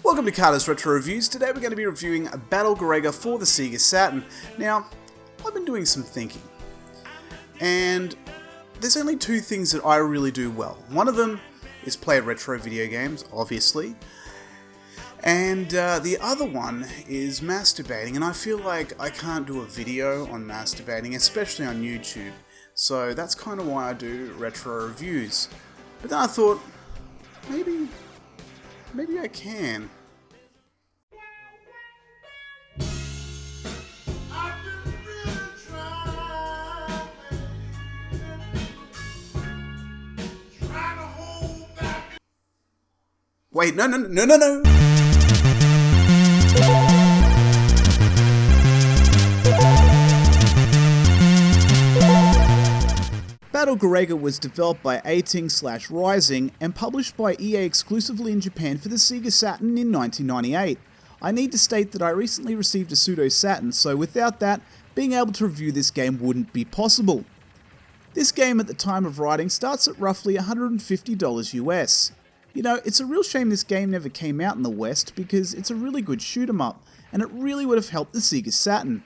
Welcome to Carter's Retro Reviews. Today we're going to be reviewing Battle Garegga for the Sega Saturn. Now, I've been doing some thinking, and there's only two things that I really do well. One of them is play retro video games, obviously, and the other one is masturbating, and I feel like I can't do a video on masturbating, especially on YouTube, so that's kind of why I do retro reviews. But then I thought, maybe I can. Wait, no. Battle Garegga was developed by A-Ting/Rising and published by EA exclusively in Japan for the Sega Saturn in 1998. I need to state that I recently received a pseudo Saturn, so without that, being able to review this game wouldn't be possible. This game at the time of writing starts at roughly $150 US. You know, it's a real shame this game never came out in the West because it's a really good shoot 'em up, and it really would have helped the Sega Saturn.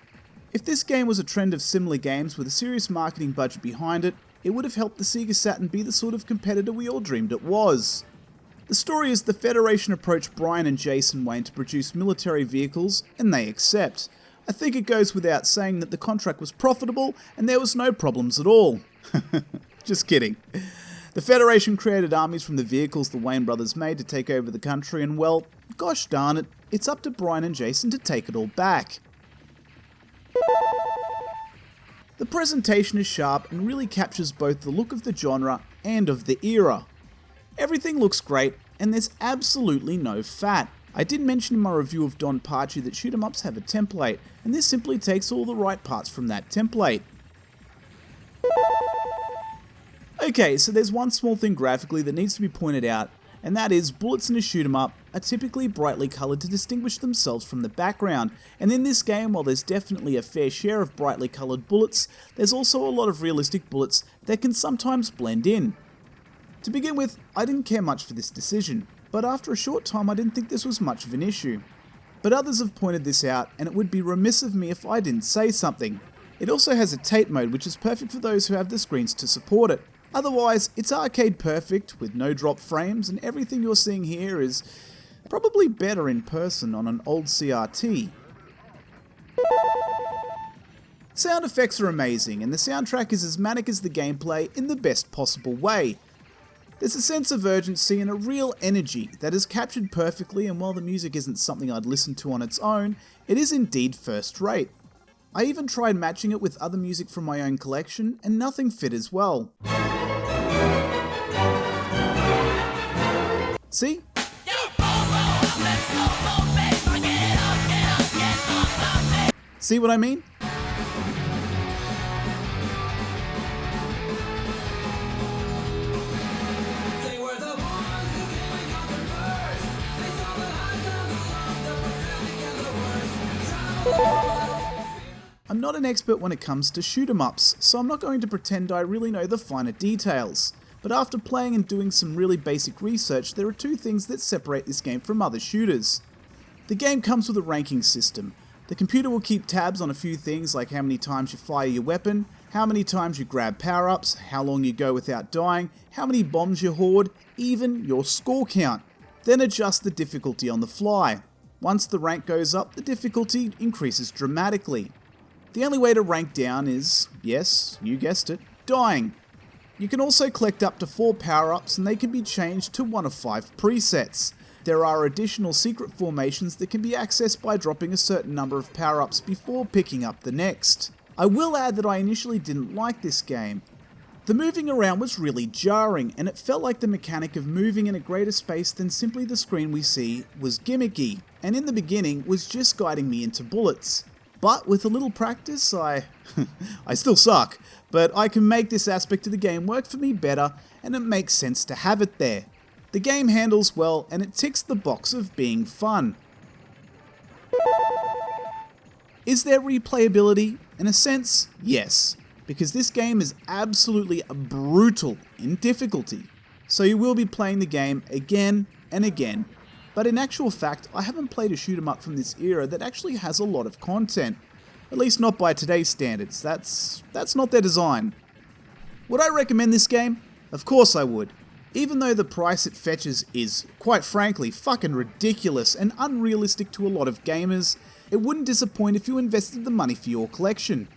If this game was a trend of similar games with a serious marketing budget behind it, it would have helped the Sega Saturn be the sort of competitor we all dreamed it was. The story is the Federation approached Brian and Jason Wayne to produce military vehicles, and they accept. I think it goes without saying that the contract was profitable and there was no problems at all. Just kidding. The Federation created armies from the vehicles the Wayne brothers made to take over the country, and well, gosh darn it, it's up to Brian and Jason to take it all back. The presentation is sharp and really captures both the look of the genre and of the era. Everything looks great, and there's absolutely no fat. I did mention in my review of Don Pachi that shoot 'em ups have a template, and this simply takes all the right parts from that template. Okay, so there's one small thing graphically that needs to be pointed out, and that is bullets in a shoot 'em up are typically brightly coloured to distinguish themselves from the background, and in this game, while there's definitely a fair share of brightly coloured bullets, there's also a lot of realistic bullets that can sometimes blend in. To begin with, I didn't care much for this decision, but after a short time I didn't think this was much of an issue. But others have pointed this out, and it would be remiss of me if I didn't say something. It also has a tape mode, which is perfect for those who have the screens to support it. Otherwise, it's arcade perfect, with no drop frames, and everything you're seeing here is probably better in person on an old CRT. Sound effects are amazing, and the soundtrack is as manic as the gameplay in the best possible way. There's a sense of urgency and a real energy that is captured perfectly, and while the music isn't something I'd listen to on its own, it is indeed first rate. I even tried matching it with other music from my own collection, and nothing fit as well. See? See what I mean? I'm not an expert when it comes to shoot 'em ups, so I'm not going to pretend I really know the finer details. But after playing and doing some really basic research, there are two things that separate this game from other shooters. The game comes with a ranking system. The computer will keep tabs on a few things like how many times you fire your weapon, how many times you grab power-ups, how long you go without dying, how many bombs you hoard, even your score count. Then adjust the difficulty on the fly. Once the rank goes up, the difficulty increases dramatically. The only way to rank down is, yes, you guessed it, dying. You can also collect up to 4 power-ups, and they can be changed to one of 5 presets. There are additional secret formations that can be accessed by dropping a certain number of power-ups before picking up the next. I will add that I initially didn't like this game. The moving around was really jarring, and it felt like the mechanic of moving in a greater space than simply the screen we see was gimmicky, and in the beginning was just guiding me into bullets. But with a little practice, I still suck, but I can make this aspect of the game work for me better, and it makes sense to have it there. The game handles well, and it ticks the box of being fun. Is there replayability? In a sense, yes, because this game is absolutely brutal in difficulty, so you will be playing the game again and again but in actual fact, I haven't played a shoot 'em up from this era that actually has a lot of content. At least not by today's standards, that's not their design. Would I recommend this game? Of course I would. Even though the price it fetches is, quite frankly, fucking ridiculous and unrealistic to a lot of gamers, it wouldn't disappoint if you invested the money for your collection.